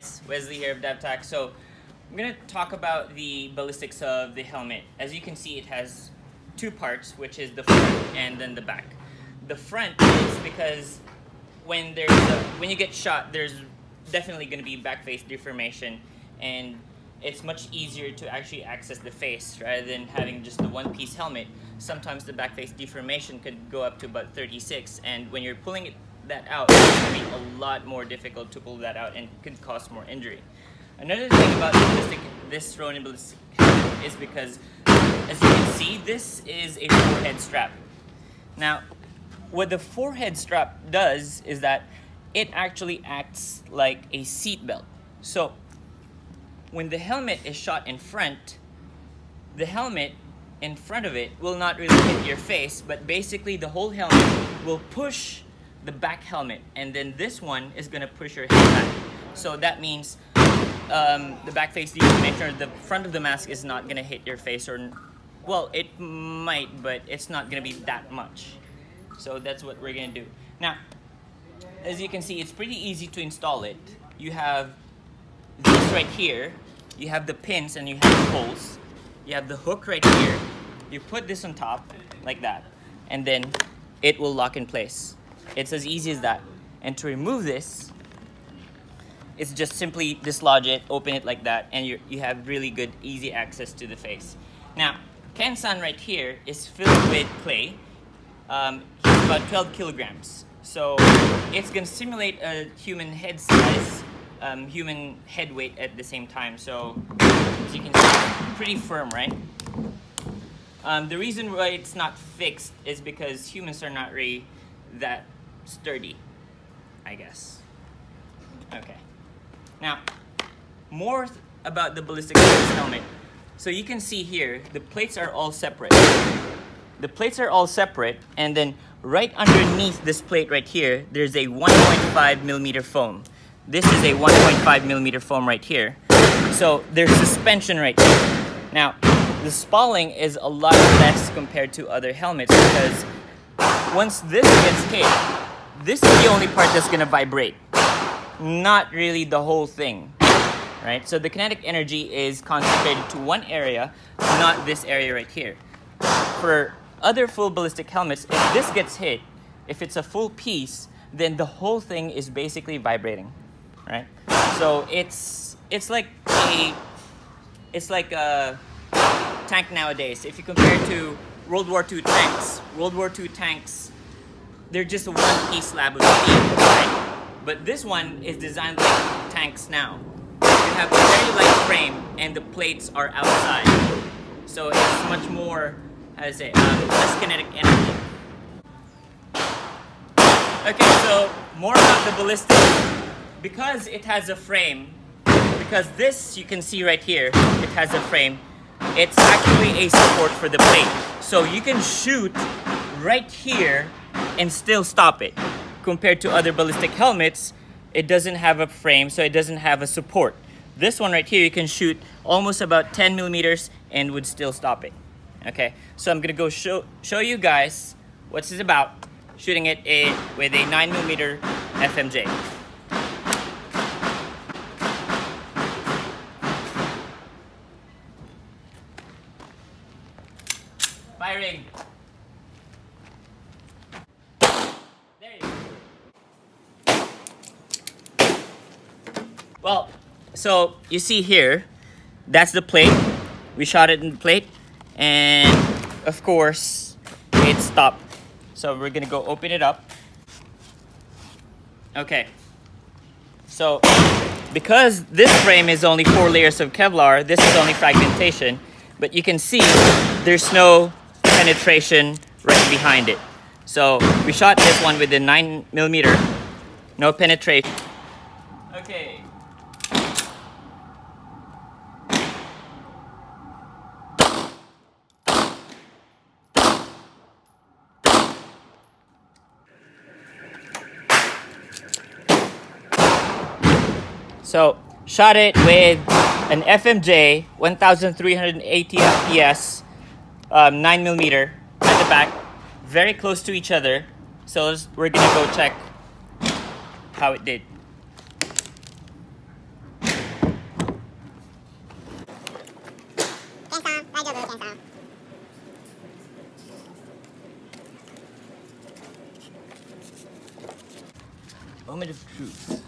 It's Wesley here of DEVTAC. So I'm going to talk about the ballistics of the helmet. As you can see, it has two parts, which is the front and then the back. The front is because when you get shot, there's definitely going to be back face deformation, and it's much easier to actually access the face rather than having just the one-piece helmet. Sometimes the back face deformation could go up to about 36, and when you're pulling that out, it's going to be a lot more difficult to pull that out and could cause more injury. Another thing about this Ronin ballistic helmet is because, as you can see, this is a forehead strap. Now, what the forehead strap does is that it actually acts like a seat belt. So when the helmet is shot in front, the helmet in front of it will not really hit your face, but basically the whole helmet will push the back helmet, and then this one is going to push your head back. So that means the back face deformation, or the front of the mask, is not going to hit your face, or, well, it might, but it's not going to be that much. So that's what we're going to do. Now, as you can see, it's pretty easy to install it. You have this right here, you have the pins and you have the holes, you have the hook right here. You put this on top like that, and then it will lock in place. It's as easy as that. And to remove this, it's just simply dislodge it, open it like that, and you have really good, easy access to the face. Now, Ken-san right here is filled with clay. He's about 12 kilograms. So it's going to simulate a human head size, human head weight at the same time. So as you can see, pretty firm, right? The reason why it's not fixed is because humans are not really that sturdy, I guess. Okay. Now, more about the ballistic helmet. So you can see here, the plates are all separate. The plates are all separate, and then right underneath this plate right here, there's a 1.5 millimeter foam. This is a 1.5 millimeter foam right here. So there's suspension right here. Now, the spalling is a lot less compared to other helmets because once this gets hit, this is the only part that's going to vibrate, not really the whole thing, right? So the kinetic energy is concentrated to one area, not this area right here. For other full ballistic helmets, if this gets hit, if it's a full piece, then the whole thing is basically vibrating, right? So it's like a tank nowadays. If you compare it to World War II tanks, they're just a one-piece slab of steel, right? But this one is designed like tanks now. You have a very light frame, and the plates are outside, so it's much more, how to say, less kinetic energy. Okay, so more about the ballistic. Because it has a frame, because this, you can see right here, it has a frame, it's actually a support for the plate. So you can shoot right here and still stop it. Compared to other ballistic helmets, it doesn't have a frame, so it doesn't have a support. This one right here, you can shoot almost about 10 millimeters and would still stop it. Okay, so I'm gonna go show you guys what this is about, shooting it with a 9 millimeter FMJ. Firing. There you go. Well, so you see here, that's the plate. We shot it in the plate, and of course, it stopped. So we're gonna go open it up. Okay. So, because this frame is only 4 layers of Kevlar, this is only fragmentation, but you can see there's no penetration right behind it. So we shot this one with a 9 millimeter, no penetration. Okay. So shot it with an FMJ, 1380 FPS, 9 millimeter at the back, very close to each other. So we're gonna go check how it did. Moment of truth.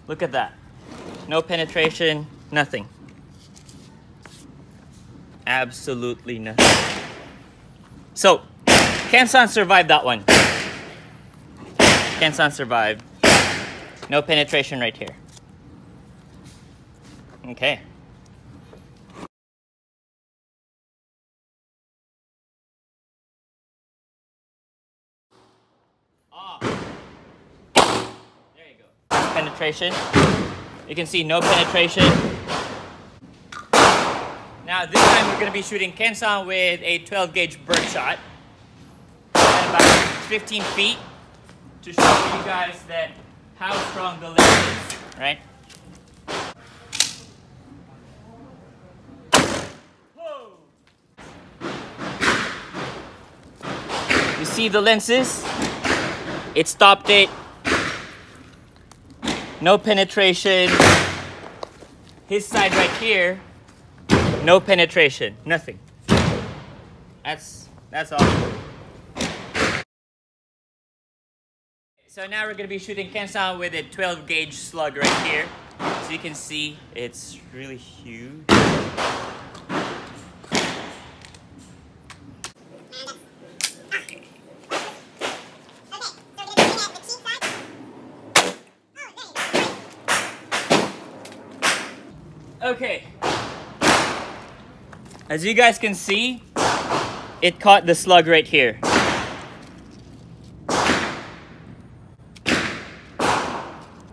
Look at that. No penetration, nothing. Absolutely nothing. So, Kansan survived that one. Kansan survived. No penetration right here. Okay. There you go. Penetration. You can see no penetration. Now this time we're going to be shooting Kansan with a 12 gauge birdshot at about 15 feet to show you guys that how strong the lens is, right? Whoa. You see the lenses? It stopped it. No penetration. His side right here, no penetration, nothing. That's awesome. So now we're gonna be shooting Kansan with a 12 gauge slug right here. So you can see it's really huge. Okay, as you guys can see, it caught the slug right here.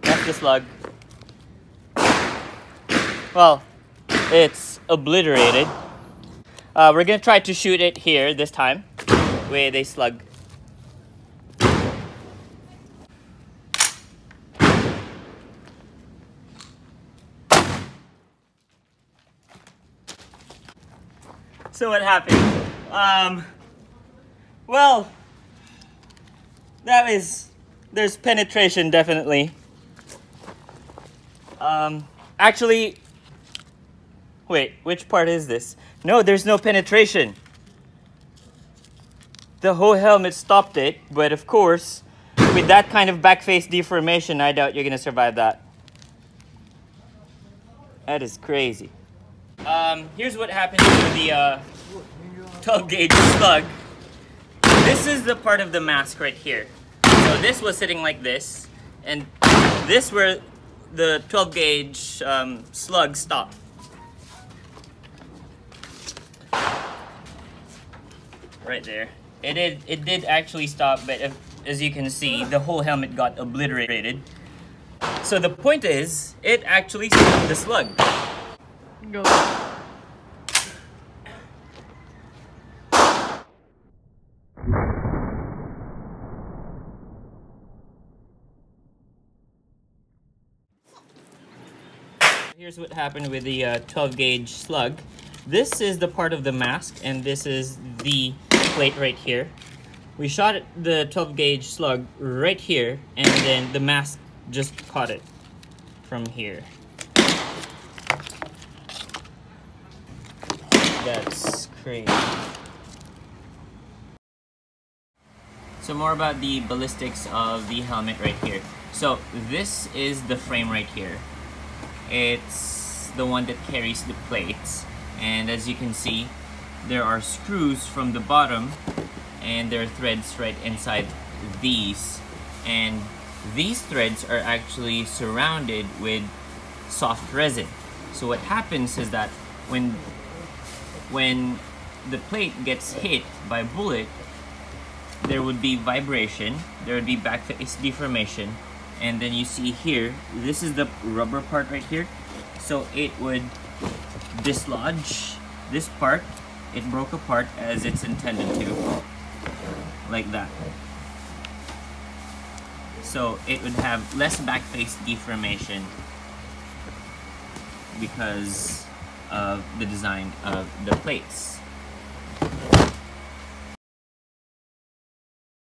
That's the slug. Well, it's obliterated. We're gonna try to shoot it here this time with a slug. So what happened? Well, there's penetration definitely. Actually, wait, which part is this? No, there's no penetration. The whole helmet stopped it, but of course, with that kind of back face deformation, I doubt you're gonna survive that. That is crazy. Here's what happened to the 12 gauge slug. This is the part of the mask right here. So this was sitting like this, and this where the 12 gauge slug stopped. Right there. It did actually stop, but as you can see, the whole helmet got obliterated. So the point is, it actually stopped the slug. Go. Here's what happened with the 12 gauge slug. This is the part of the mask, and this is the plate right here. We shot the 12 gauge slug right here, and then the mask just caught it from here. That's crazy. So more about the ballistics of the helmet right here. So this is the frame right here. It's the one that carries the plates, and as you can see, there are screws from the bottom, and there are threads right inside these, and these threads are actually surrounded with soft resin. So what happens is that when the plate gets hit by a bullet, there would be vibration, there would be back face deformation, and then you see here, this is the rubber part right here, so it would dislodge this part. It broke apart as it's intended to, like that. So it would have less back face deformation because of the design of the plates.